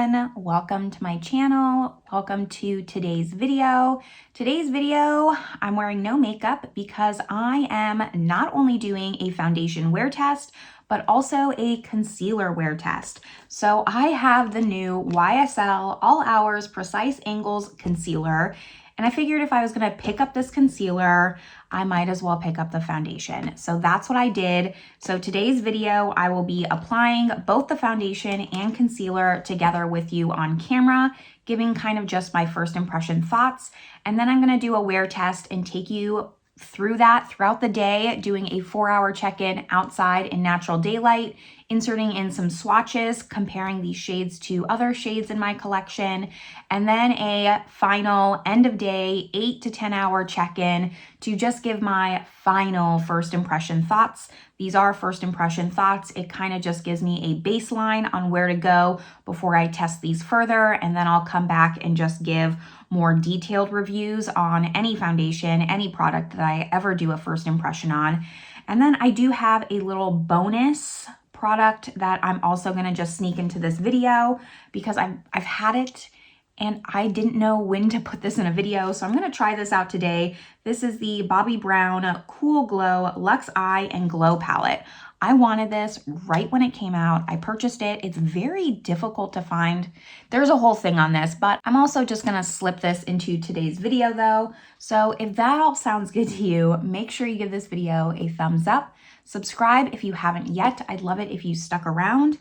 everyone. Welcome to my channel. Welcome to today's video. Today's video, I'm wearing no makeup because I am not only doing a foundation wear test, but also a concealer wear test. So I have the new YSL All Hours Precise Angles Concealer. And I figured if I was gonna pick up this concealer, I might as well pick up the foundation. So that's what I did. So today's video, I will be applying both the foundation and concealer together with you on camera, giving kind of just my first impression thoughts. And then I'm gonna do a wear test and take you through that throughout the day, doing a 4-hour check-in outside in natural daylight, inserting in some swatches, comparing these shades to other shades in my collection, and then a final end of day 8 to 10 hour check-in to just give my final first impression thoughts. These are first impression thoughts. It kind of just gives me a baseline on where to go before I test these further, and then I'll come back and just give more detailed reviews on any foundation, any product that I ever do a first impression on. And then I do have a little bonus product that I'm also gonna just sneak into this video because I've had it and I didn't know when to put this in a video, so I'm gonna try this out today. This is the Bobbi Brown Cool Glow Luxe Eye and Glow Palette. I wanted this right when it came out. I purchased it. It's very difficult to find. There's a whole thing on this, but I'm also just gonna slip this into today's video though. So if that all sounds good to you, make sure you give this video a thumbs up. Subscribe if you haven't yet. I'd love it if you stuck around.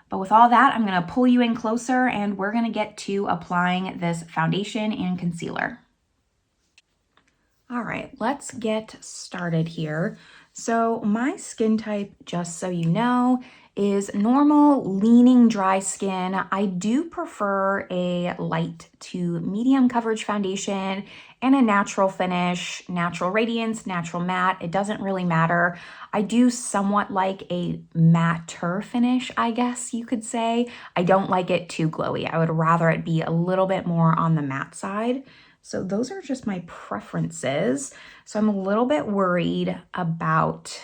But with all that, I'm gonna pull you in closer and we're gonna get to applying this foundation and concealer. All right, let's get started here. So my skin type, just so you know, is normal leaning dry skin. I do prefer a light to medium coverage foundation and a natural finish, natural radiance, natural matte. It doesn't really matter. I do somewhat like a matter finish, I guess you could say. I don't like it too glowy. I would rather it be a little bit more on the matte side. So those are just my preferences. So I'm a little bit worried about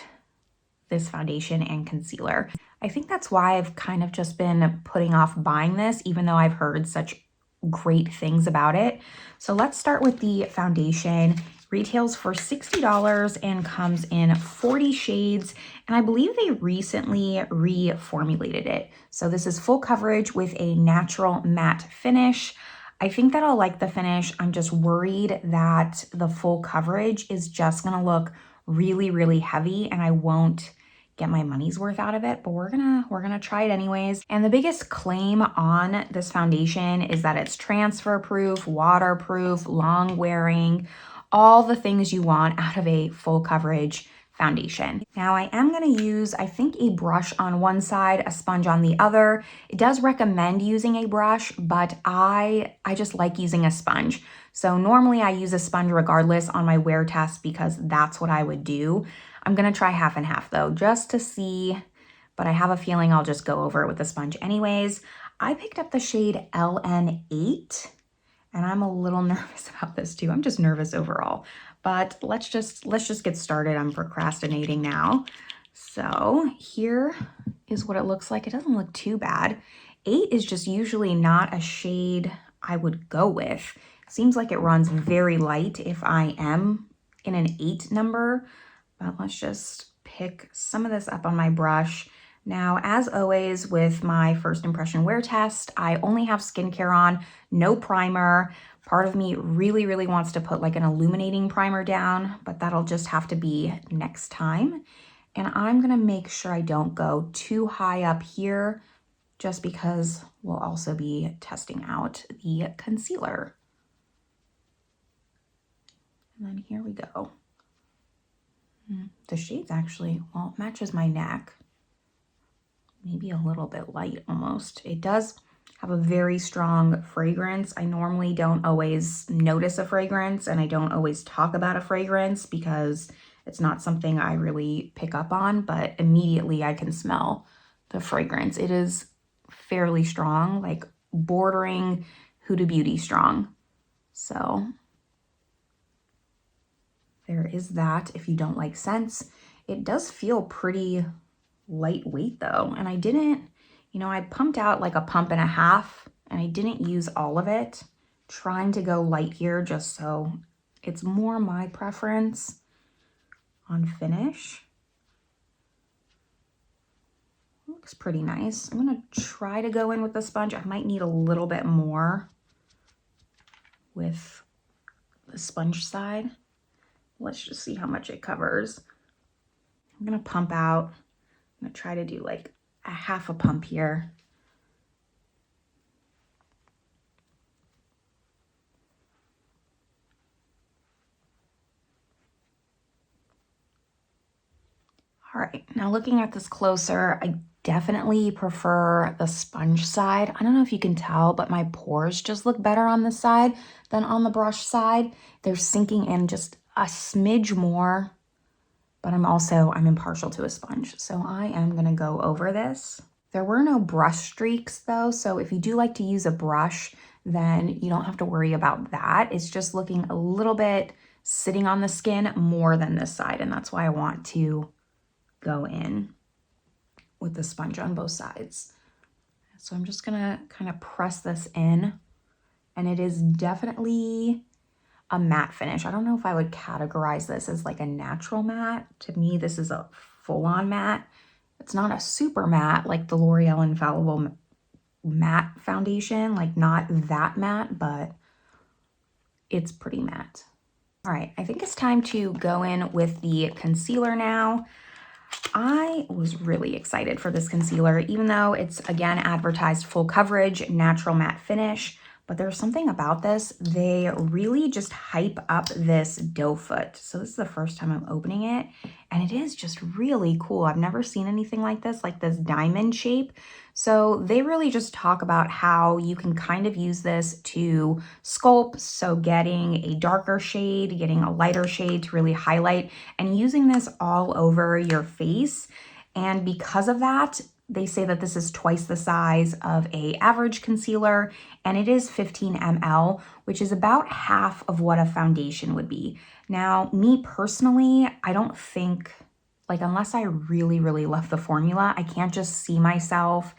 this foundation and concealer. I think that's why I've kind of just been putting off buying this, even though I've heard such great things about it. So let's start with the foundation. Retails for $60 and comes in 40 shades. And I believe they recently reformulated it. So this is full coverage with a natural matte finish. I think that I'll like the finish. I'm just worried that the full coverage is just gonna look really, really heavy and I won't get my money's worth out of it, but we're gonna try it anyways. And the biggest claim on this foundation is that it's transfer proof, waterproof, long wearing, all the things you want out of a full coverage foundation. Now I am going to use, I think, a brush on one side, a sponge on the other. It does recommend using a brush, but I just like using a sponge. So normally I use a sponge regardless on my wear test because that's what I would do. I'm going to try half and half though, just to see, but I have a feeling I'll just go over it with a sponge anyways. I picked up the shade LN8 and I'm a little nervous about this too. I'm just nervous overall. But let's just get started. I'm procrastinating now. So here is what it looks like. It doesn't look too bad. 8 is just usually not a shade I would go with. Seems like it runs very light if I am in an 8 number. But let's just pick some of this up on my brush. Now, as always with my first impression wear test, I only have skincare on, no primer. Part of me really, really wants to put like an illuminating primer down, but that'll just have to be next time. And I'm gonna make sure I don't go too high up here just because we'll also be testing out the concealer. And then here we go. The shade's actually, well, it matches my neck. Maybe a little bit light almost. It does have a very strong fragrance. I normally don't always notice a fragrance and I don't always talk about a fragrance because it's not something I really pick up on, but immediately I can smell the fragrance. It is fairly strong, like bordering Huda Beauty strong. So there is that if you don't like scents. It does feel pretty lightweight though, and I didn't, you know, I pumped out like a pump and a half and I didn't use all of it. Trying to go light here just so it's more my preference on finish. Looks pretty nice. I'm gonna try to go in with the sponge. I might need a little bit more with the sponge side. Let's just see how much it covers. I'm gonna pump out. I'm gonna try to do like a half a pump here. All right, now looking at this closer, I definitely prefer the sponge side. I don't know if you can tell, but my pores just look better on this side than on the brush side. They're sinking in just a smidge more, but I'm impartial to a sponge. So I am gonna go over this. There were no brush streaks though, so if you do like to use a brush, then you don't have to worry about that. It's just looking a little bit sitting on the skin more than this side, and that's why I want to go in with the sponge on both sides. So I'm just gonna kind of press this in, and it is definitely a matte finish. I don't know if I would categorize this as like a natural matte. To me, this is a full-on matte. It's not a super matte like the L'Oreal Infallible Matte Foundation, like not that matte, but it's pretty matte. All right, I think it's time to go in with the concealer now. I was really excited for this concealer, even though it's, again, advertised full coverage, natural matte finish. But there's something about this. They really just hype up this doe foot. So this is the first time I'm opening it, and it is just really cool. I've never seen anything like this diamond shape. So they really just talk about how you can kind of use this to sculpt. So getting a darker shade, getting a lighter shade to really highlight, and using this all over your face. And because of that, they say that this is twice the size of an average concealer, and it is 15 ml, which is about half of what a foundation would be. Now, me personally, I don't think, like, unless I really, really love the formula, I can't just see myself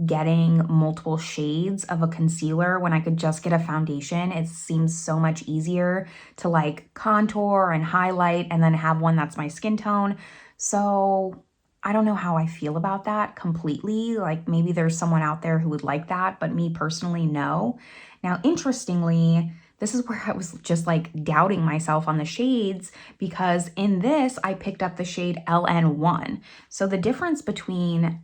getting multiple shades of a concealer when I could just get a foundation. It seems so much easier to like contour and highlight and then have one that's my skin tone. So I don't know how I feel about that completely. Like maybe there's someone out there who would like that, but me personally, no. Now, interestingly, this is where I was just like doubting myself on the shades, because in this, I picked up the shade LN1. So the difference between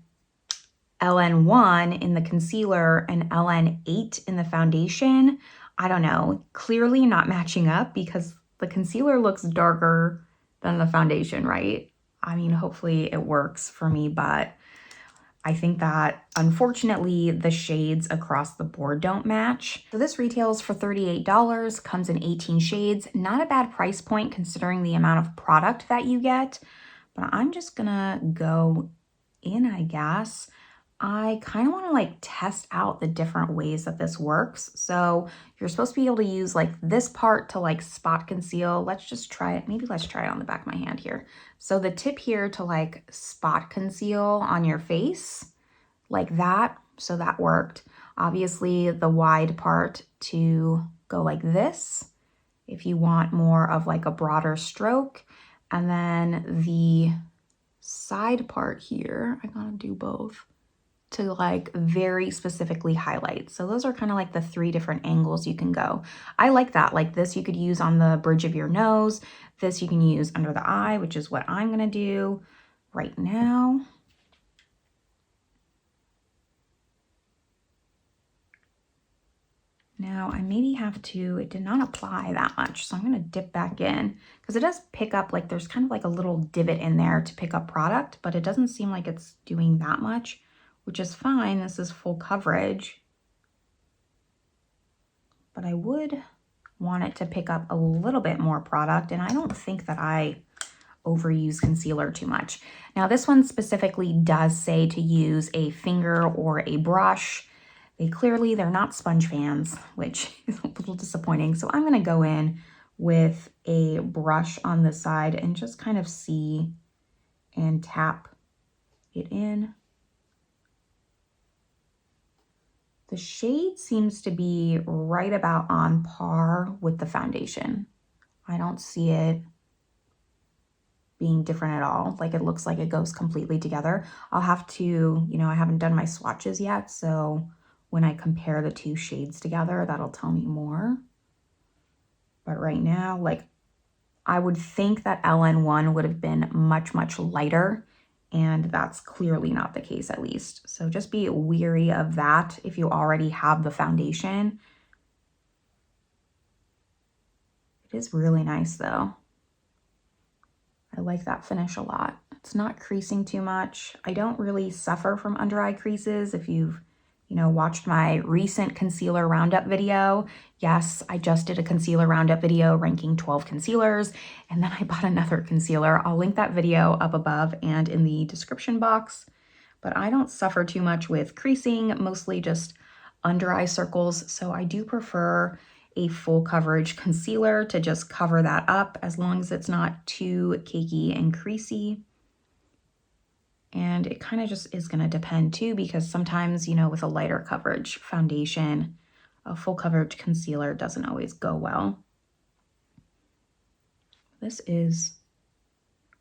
LN1 in the concealer and LN8 in the foundation, I don't know, clearly not matching up, because the concealer looks darker than the foundation, right? I mean, hopefully it works for me, but I think that unfortunately the shades across the board don't match. So this retails for $38, comes in 18 shades. Not a bad price point considering the amount of product that you get, but I'm just gonna go in, I guess. I kind of want to like test out the different ways that this works. So you're supposed to be able to use like this part to like spot conceal. Let's just try it. Maybe let's try it on the back of my hand here. So the tip here to like spot conceal on your face like that. So that worked. Obviously the wide part to go like this if you want more of like a broader stroke. And then the side part here, I gotta do both, to like very specifically highlight. So those are kind of like the 3 different angles you can go. I like that. Like this you could use on the bridge of your nose. This you can use under the eye, which is what I'm gonna do right now. Now I maybe have to, it did not apply that much, so I'm gonna dip back in, because it does pick up, like there's kind of like a little divot in there to pick up product, but it doesn't seem like it's doing that much, which is fine. This is full coverage, but I would want it to pick up a little bit more product, and I don't think that I overuse concealer too much. Now this one specifically does say to use a finger or a brush. They're not sponge fans, which is a little disappointing. So I'm gonna go in with a brush on the side and just kind of see and tap it in. The shade seems to be right about on par with the foundation. I don't see it being different at all. Like, it looks like it goes completely together. I'll have to, you know, I haven't done my swatches yet, so when I compare the two shades together, that'll tell me more. But right now, like, I would think that LN1 would have been much, much lighter, and that's clearly not the case, at least. So just be wary of that if you already have the foundation. It is really nice though. I like that finish a lot. It's not creasing too much. I don't really suffer from under eye creases. If you've, you know, watched my recent concealer roundup video, yes, I just did a concealer roundup video ranking 12 concealers, and then I bought another concealer. I'll link that video up above and in the description box. But I don't suffer too much with creasing, mostly just under eye circles. So I do prefer a full coverage concealer to just cover that up, as long as it's not too cakey and creasy. And it kind of just is going to depend too, because sometimes, you know, with a lighter coverage foundation, a full coverage concealer doesn't always go well. This is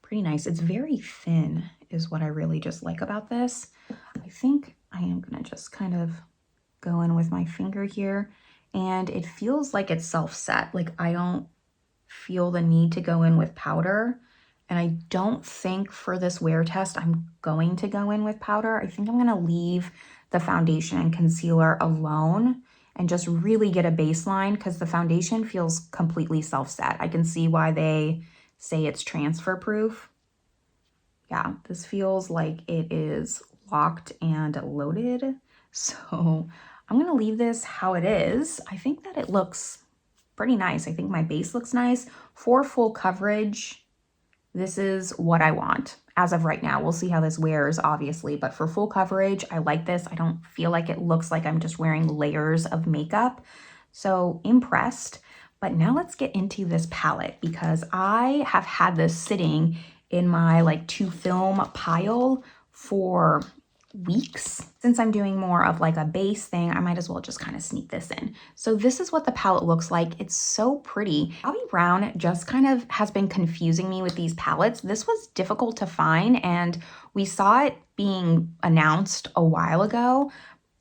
pretty nice. It's very thin is what I really just like about this. I think I am going to just kind of go in with my finger here, and it feels like it's self-set. Like, I don't feel the need to go in with powder, and I don't think for this wear test I'm going to go in with powder. I think I'm going to leave the foundation and concealer alone and just really get a baseline, because the foundation feels completely self-set. I can see why they say it's transfer proof. Yeah, this feels like it is locked and loaded. So I'm gonna leave this how it is. I think that it looks pretty nice. I think my base looks nice. For full coverage, this is what I want as of right now. We'll see how this wears, obviously, but for full coverage, I like this. I don't feel like it looks like I'm just wearing layers of makeup. So impressed. But now let's get into this palette, because I have had this sitting in my like to film pile for weeks. Since I'm doing more of like a base thing, I might as well just kind of sneak this in. So this is what the palette looks like. It's so pretty. Bobbi Brown just kind of has been confusing me with these palettes. This was difficult to find, and we saw it being announced a while ago,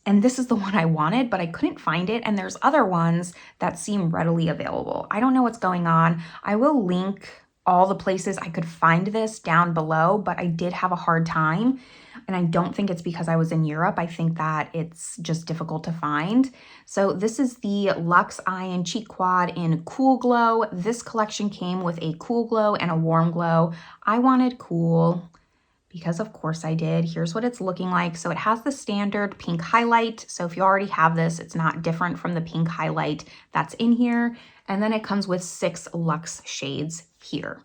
and this is the one I wanted, but I couldn't find it. And there's other ones that seem readily available. I don't know what's going on. I will link all the places I could find this down below, but I did have a hard time. And I don't think it's because I was in Europe. I think that it's just difficult to find. So this is the Luxe Eye and Cheek Quad in Cool Glow. This collection came with a Cool Glow and a Warm Glow. I wanted Cool, because of course I did. Here's what it's looking like. So it has the standard pink highlight. So if you already have this, it's not different from the pink highlight that's in here. And then it comes with 6 luxe shades here.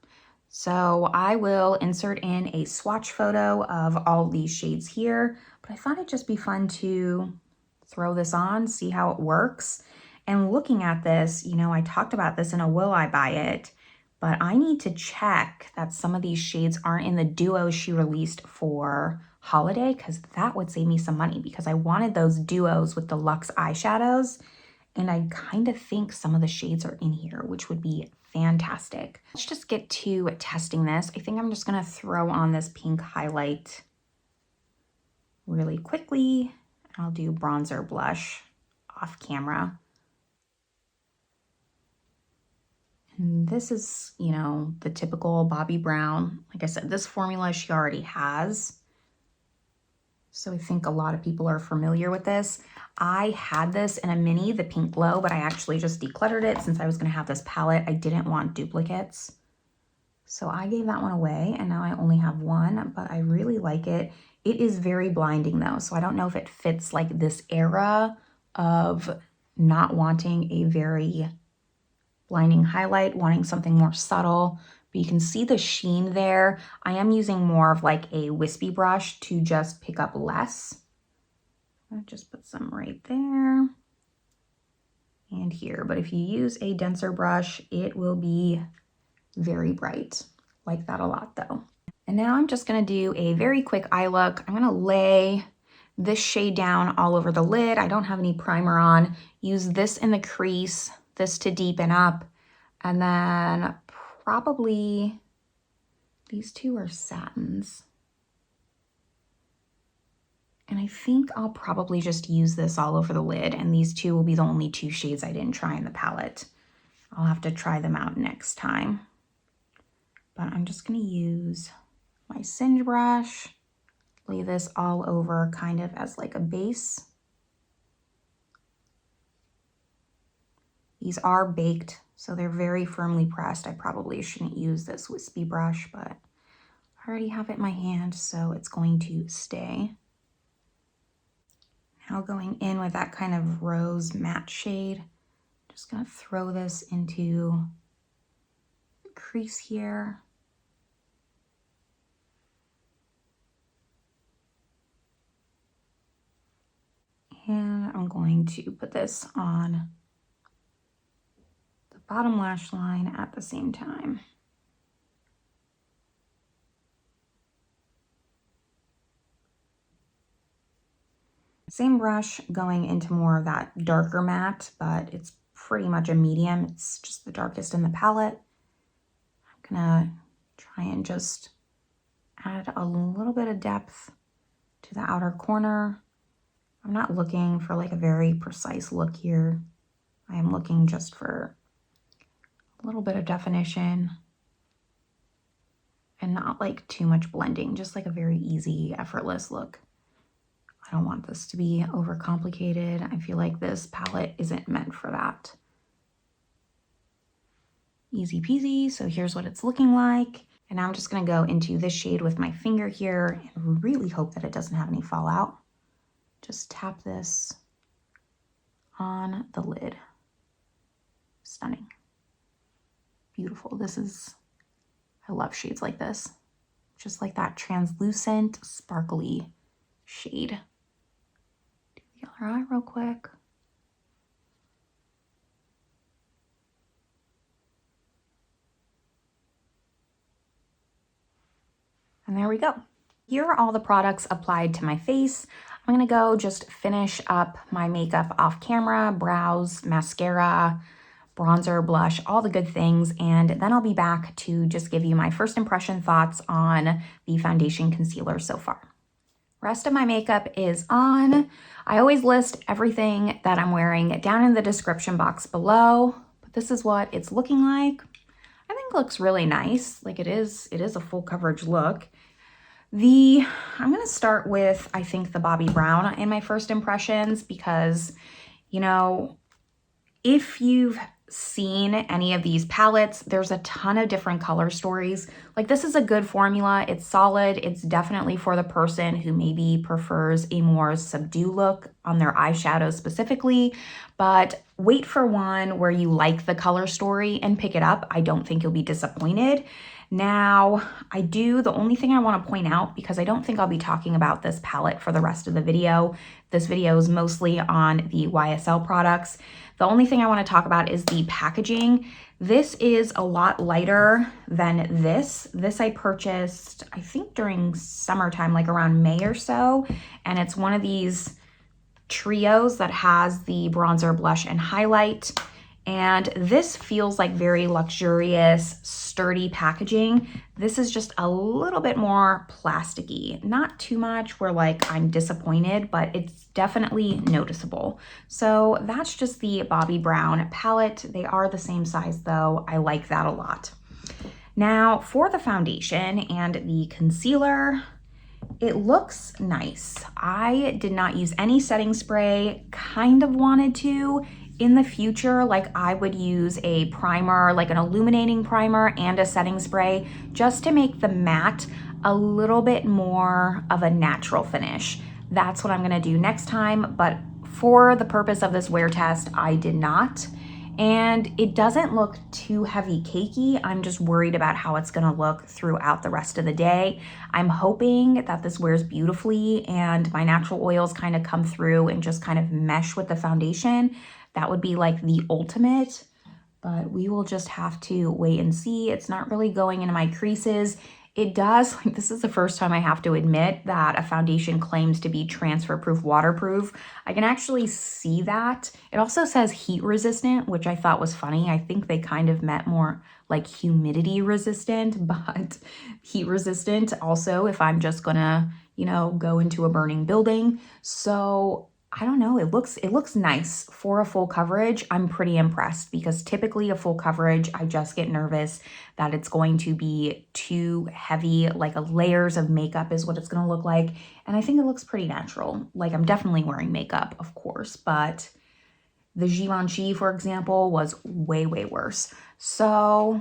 So I will insert in a swatch photo of all these shades here, but I thought it'd just be fun to throw this on, see how it works. And looking at this, you know, I talked about this in a Will I Buy It, but I need to check that some of these shades aren't in the duos she released for holiday, because that would save me some money, because I wanted those duos with the luxe eyeshadows, and I kind of think some of the shades are in here, which would be fantastic. Let's just get to testing this. I think I'm just gonna throw on this pink highlight really quickly. I'll do bronzer blush off camera. And this is, you know, the typical Bobbi Brown. Like I said, this formula she already has, so I think a lot of people are familiar with this. I had this in a mini, the Pink Glow, but I actually just decluttered it since I was gonna have this palette. I didn't want duplicates. So I gave that one away, and now I only have one, but I really like it. It is very blinding though, so I don't know if it fits like this era of not wanting a very blinding highlight, wanting something more subtle, but you can see the sheen there. I am using more of like a wispy brush to just pick up less. I'll just put some right there and here, but if you use a denser brush, it will be very bright. Like that a lot though. And now I'm just gonna do a very quick eye look. I'm gonna lay this shade down all over the lid. I don't have any primer on. Use this in the crease, this to deepen up, and then probably these two are satins. And I think I'll probably just use this all over the lid, and these two will be the only two shades I didn't try in the palette. I'll have to try them out next time. But I'm just gonna use my singe brush, lay this all over kind of as like a base. These are baked, so they're very firmly pressed. I probably shouldn't use this wispy brush, but I already have it in my hand, so it's going to stay. Now going in with that kind of rose matte shade, just gonna throw this into the crease here. And I'm going to put this on the bottom lash line at the same time. Same brush going into more of that darker matte, but it's pretty much a medium. It's just the darkest in the palette. I'm gonna try and just add a little bit of depth to the outer corner. I'm not looking for like a very precise look here. I am looking just for a little bit of definition and not like too much blending, just like a very easy, effortless look. I don't want this to be overcomplicated. I feel like this palette isn't meant for that. Easy peasy, so here's what it's looking like. And now I'm just gonna go into this shade with my finger here and really hope that it doesn't have any fallout. Just tap this on the lid. Stunning. Beautiful. I love shades like this. Just like that translucent, sparkly shade. Do the other eye real quick. And there we go. Here are all the products applied to my face. I'm gonna go just finish up my makeup off camera, brows, mascara, bronzer, blush, all the good things, and then I'll be back to just give you my first impression thoughts on the foundation concealer so far. Rest of my makeup is on. I always list everything that I'm wearing down in the description box below, but this is what it's looking like. I think it looks really nice. Like it is a full coverage look. I'm gonna start with, I think, the Bobbi Brown in my first impressions because, you know, if you've seen any of these palettes, there's a ton of different color stories. Like this is a good formula. It's solid. It's definitely for the person who maybe prefers a more subdued look on their eyeshadows specifically, but wait for one where you like the color story and pick it up. I don't think you'll be disappointed. Now, the only thing I want to point out, because I don't think I'll be talking about this palette for the rest of the video. This video is mostly on the YSL products. The only thing I want to talk about is the packaging. This is a lot lighter than this. This I purchased, I think during summertime, like around May or so. And it's one of these trios that has the bronzer, blush, and highlight. And this feels like very luxurious, sturdy packaging. This is just a little bit more plasticky. Not too much where like I'm disappointed, but it's definitely noticeable. So that's just the Bobbi Brown palette. They are the same size though. I like that a lot. Now for the foundation and the concealer, it looks nice. I did not use any setting spray, kind of wanted to. In the future, like I would use a primer, like an illuminating primer and a setting spray just to make the matte a little bit more of a natural finish. That's what I'm gonna do next time, but for the purpose of this wear test, I did not. And it doesn't look too heavy cakey. I'm just worried about how it's gonna look throughout the rest of the day. I'm hoping that this wears beautifully and my natural oils kind of come through and just kind of mesh with the foundation. That would be like the ultimate, but we will just have to wait and see. It's not really going into my creases. it does, like, this is the first time I have to admit that a foundation claims to be transfer proof, waterproof. I can actually see that. It also says heat resistant, which I thought was funny. I think they kind of meant more like humidity resistant, but heat resistant also if I'm just gonna, you know, go into a burning building. So I don't know, it looks nice for a full coverage. I'm pretty impressed because typically a full coverage, I just get nervous that it's going to be too heavy, like a layers of makeup is what it's going to look like. And I think it looks pretty natural. Like, I'm definitely wearing makeup, of course, but the Givenchy, for example, was way, way worse. So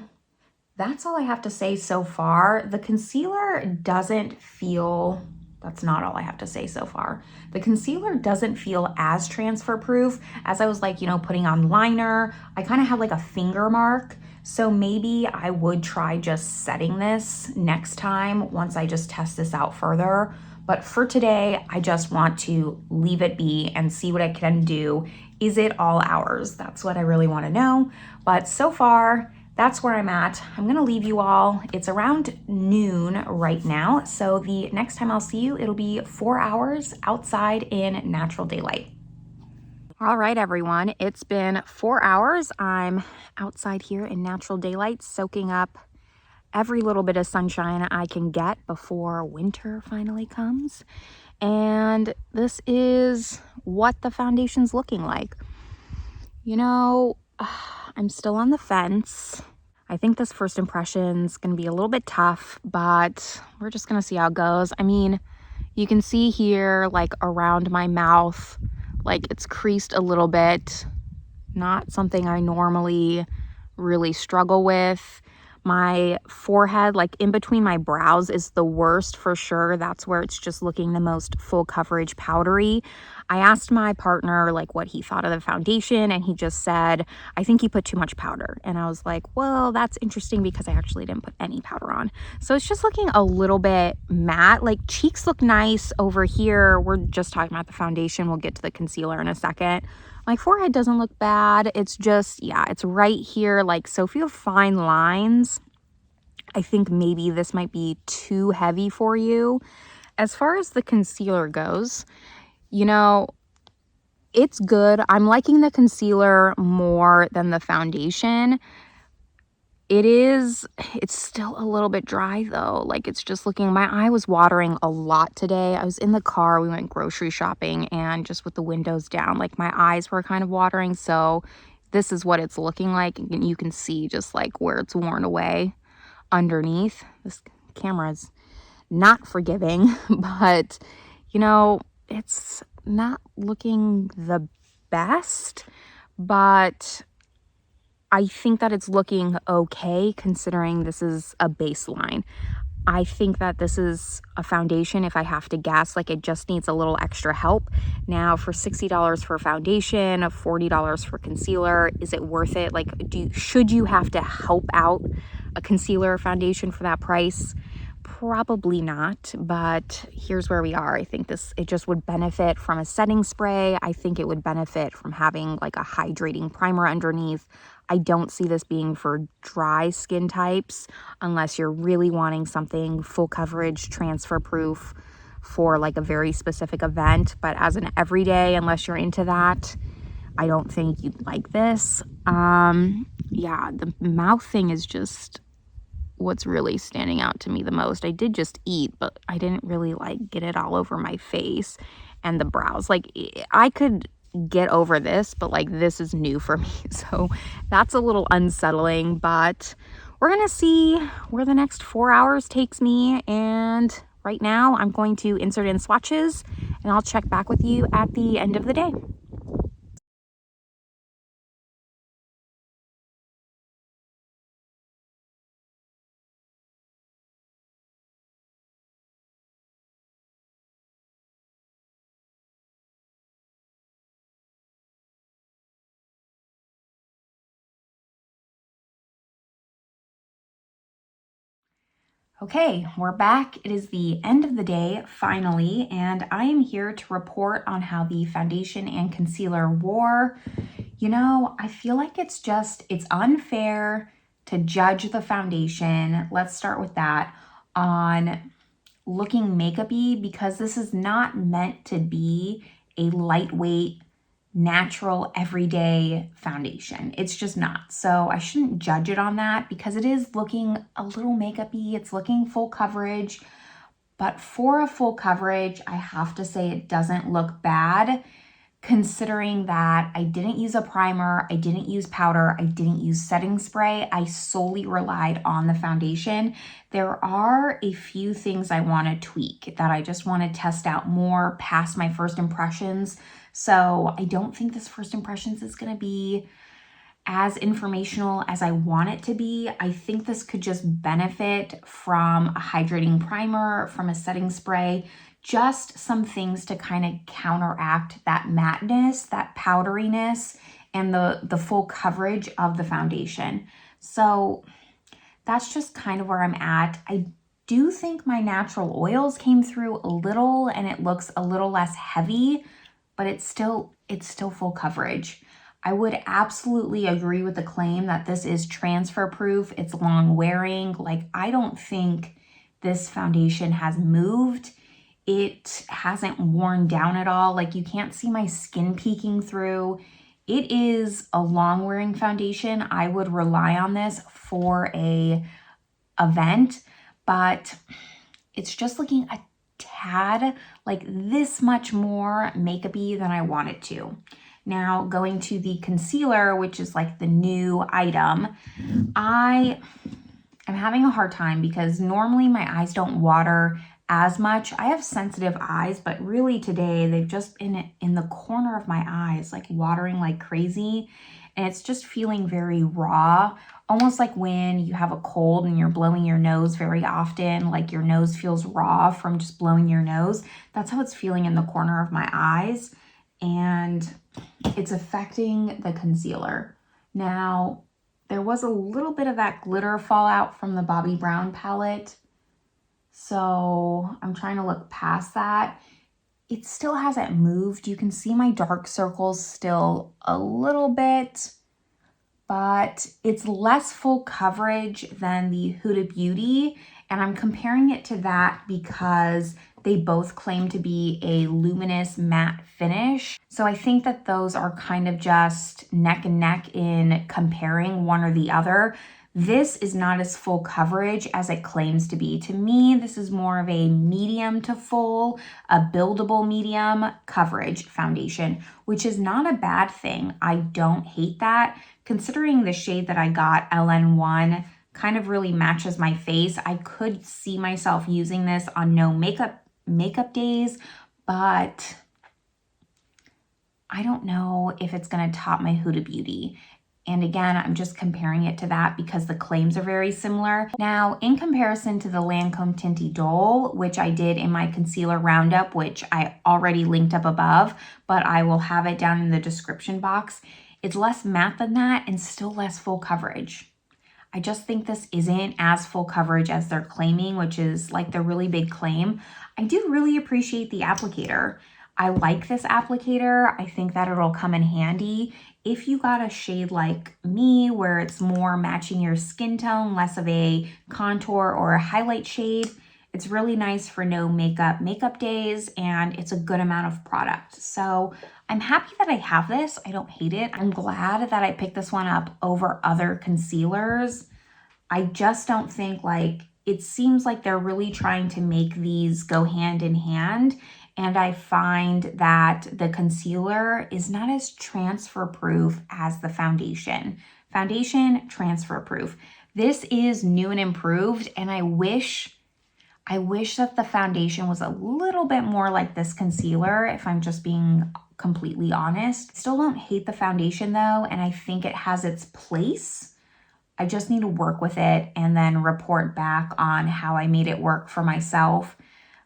that's all I have to say so far. The concealer doesn't feel, that's not all I have to say so far. The concealer doesn't feel as transfer proof. As I was like, you know, putting on liner, I kind of had like a finger mark. So maybe I would try just setting this next time once I just test this out further. But for today, I just want to leave it be and see what I can do. Is it all hours? That's what I really want to know. But so far, that's where I'm at. I'm gonna leave you all. It's around noon right now. So the next time I'll see you, it'll be 4 hours outside in natural daylight. All right, everyone, it's been 4 hours. I'm outside here in natural daylight, soaking up every little bit of sunshine I can get before winter finally comes. And this is what the foundation's looking like. You know, I'm still on the fence. I think this first impression's gonna be a little bit tough, but we're just gonna see how it goes. I mean, you can see here, like around my mouth, like it's creased a little bit. Not something I normally really struggle with. My forehead, like in between my brows, is the worst for sure. That's where it's just looking the most full coverage powdery. I asked my partner like what he thought of the foundation, and he just said, I think he put too much powder. And I was like, well, that's interesting because I actually didn't put any powder on. So it's just looking a little bit matte. Like cheeks look nice over here. We're just talking about the foundation. We'll get to the concealer in a second. My forehead doesn't look bad. It's just, yeah, it's right here. Like, so if you have fine lines, I think maybe this might be too heavy for you. As far as the concealer goes, you know, it's good. I'm liking the concealer more than the foundation. It's still a little bit dry though. Like it's just looking, my eye was watering a lot today. I was in the car, we went grocery shopping, and just with the windows down, like my eyes were kind of watering. So this is what it's looking like. And you can see just like where it's worn away underneath. This camera's not forgiving, but you know, it's not looking the best, but I think that it's looking okay considering this is a baseline. I think that this is a foundation, if I have to guess, like it just needs a little extra help. Now for $60 for a foundation, $40 for concealer, is it worth it? Like, should you have to help out a concealer or foundation for that price? Probably not, but here's where we are. I think it just would benefit from a setting spray. I think it would benefit from having like a hydrating primer underneath. I don't see this being for dry skin types unless you're really wanting something full coverage, transfer proof for like a very specific event. But as an everyday, unless you're into that, I don't think you'd like this. Yeah, the mouth thing is just what's really standing out to me the most. I did just eat, but I didn't really like get it all over my face and the brows. Like I could get over this, but like this is new for me. So that's a little unsettling, but we're gonna see where the next 4 hours takes me. And right now I'm going to insert in swatches and I'll check back with you at the end of the day. Okay, we're back. It is the end of the day, finally, and I am here to report on how the foundation and concealer wore. You know, I feel like it's unfair to judge the foundation. Let's start with that on looking makeup-y because this is not meant to be a lightweight, natural, everyday foundation. It's just not. So I shouldn't judge it on that because it is looking a little makeup-y. It's looking full coverage. But for a full coverage, I have to say it doesn't look bad, considering that I didn't use a primer, I didn't use powder, I didn't use setting spray. I solely relied on the foundation. There are a few things I want to tweak that I just want to test out more past my first impressions. So I don't think this first impressions is going to be as informational as I want it to be. I think this could just benefit from a hydrating primer, from a setting spray, just some things to kind of counteract that matteness, that powderiness, and the full coverage of the foundation. So that's just kind of where I'm at. I do think my natural oils came through a little and it looks a little less heavy, but it's still full coverage. I would absolutely agree with the claim that this is transfer proof. It's long wearing. Like, I don't think this foundation has moved. It hasn't worn down at all. Like, you can't see my skin peeking through. It is a long wearing foundation. I would rely on this for a event, but it's just looking a tad like this much more makeup-y than I want it to. Now, going to the concealer, which is like the new item, I am having a hard time because normally my eyes don't water as much. I have sensitive eyes, but really today they've just been in the corner of my eyes, like watering like crazy. And it's just feeling very raw, almost like when you have a cold and you're blowing your nose very often, like your nose feels raw from just blowing your nose. That's how it's feeling in the corner of my eyes. And it's affecting the concealer. Now, there was a little bit of that glitter fallout from the Bobbi Brown palette. So I'm trying to look past that. It still hasn't moved. You can see my dark circles still a little bit, but it's less full coverage than the Huda Beauty. And I'm comparing it to that because they both claim to be a luminous matte finish. So I think that those are kind of just neck and neck in comparing one or the other. This is not as full coverage as it claims to be. To me, this is more of a medium to full, a buildable medium coverage foundation, which is not a bad thing. I don't hate that. Considering the shade that I got, LN1, kind of really matches my face. I could see myself using this on no makeup days, but I don't know if it's going to top my Huda Beauty. And again, I'm just comparing it to that because the claims are very similar. Now, in comparison to the Lancome Tinty Dole, which I did in my concealer roundup, which I already linked up above, but I will have it down in the description box, it's less matte than that and still less full coverage. I just think this isn't as full coverage as they're claiming, which is like the really big claim. I do really appreciate the applicator. I like this applicator. I think that it'll come in handy if you got a shade like me where it's more matching your skin tone, less of a contour or a highlight shade. It's really nice for no makeup days, and it's a good amount of product. So I'm happy that I have this. I don't hate it. I'm glad that I picked this one up over other concealers. I just don't think, like, it seems like they're really trying to make these go hand in hand. And I find that the concealer is not as transfer proof as the foundation. Foundation, transfer proof. This is new and improved, and I wish that the foundation was a little bit more like this concealer, if I'm just being completely honest. Still don't hate the foundation though, and I think it has its place. I just need to work with it and then report back on how I made it work for myself.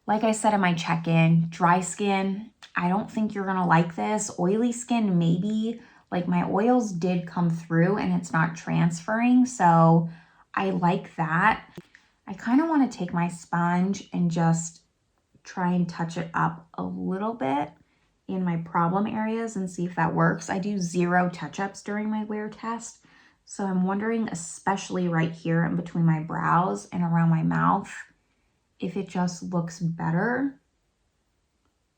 Like I said in my check-in, dry skin, I don't think you're gonna like this. Oily skin, maybe. Like, my oils did come through and it's not transferring, so I like that. I kind of want to take my sponge and just try and touch it up a little bit in my problem areas and see if that works. I do 0 touch-ups during my wear test, so I'm wondering, especially right here in between my brows and around my mouth, if it just looks better.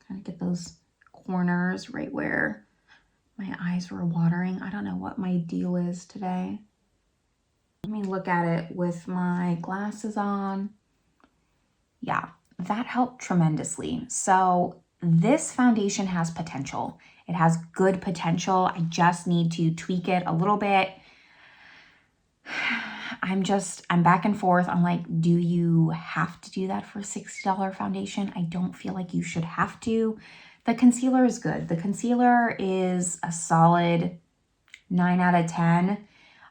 Kind of get those corners right where my eyes were watering. I don't know what my deal is today. Let me look at it with my glasses on. Yeah, that helped tremendously. So this foundation has potential. It has good potential. I just need to tweak it a little bit. I'm back and forth. I'm like, do you have to do that for a $60 foundation? I don't feel like you should have to. The concealer is good. The concealer is a solid 9 out of 10.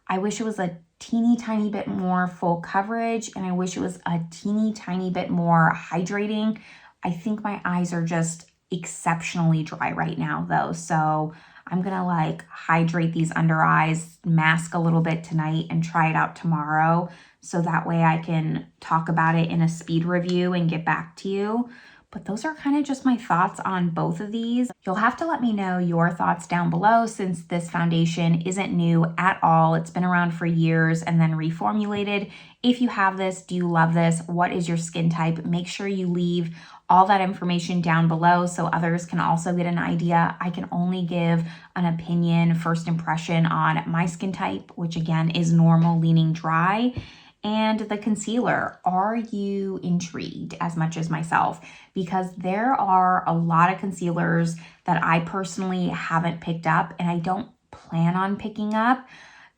I wish it was a teeny tiny bit more full coverage, and I wish it was a teeny tiny bit more hydrating. I think my eyes are just exceptionally dry right now though, so I'm gonna like hydrate these under eyes, mask a little bit tonight, and try it out tomorrow, so that way I can talk about it in a speed review and get back to you. But those are kind of just my thoughts on both of these. You'll have to let me know your thoughts down below, since this foundation isn't new at all. It's been around for years and then reformulated. If you have this, do you love this? What is your skin type? Make sure you leave all that information down below so others can also get an idea. I can only give an opinion, first impression on my skin type, which again is normal leaning dry. And the concealer, are you intrigued as much as myself? Because there are a lot of concealers that I personally haven't picked up and I don't plan on picking up.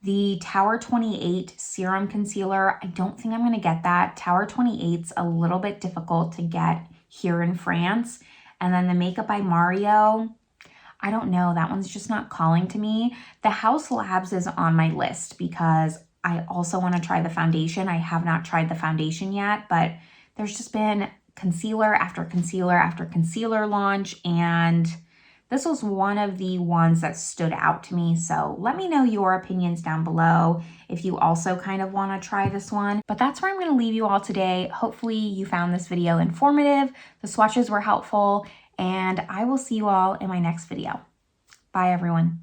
The Tower 28 Serum Concealer, I don't think I'm gonna get that. Tower 28's a little bit difficult to get here in France. And then the Makeup by Mario, I don't know, that one's just not calling to me. The House Labs is on my list because I also want to try the foundation. I have not tried the foundation yet, but there's just been concealer after concealer after concealer launch, and this was one of the ones that stood out to me. So let me know your opinions down below if you also kind of want to try this one. But that's where I'm going to leave you all today. Hopefully you found this video informative, the swatches were helpful, and I will see you all in my next video. Bye everyone.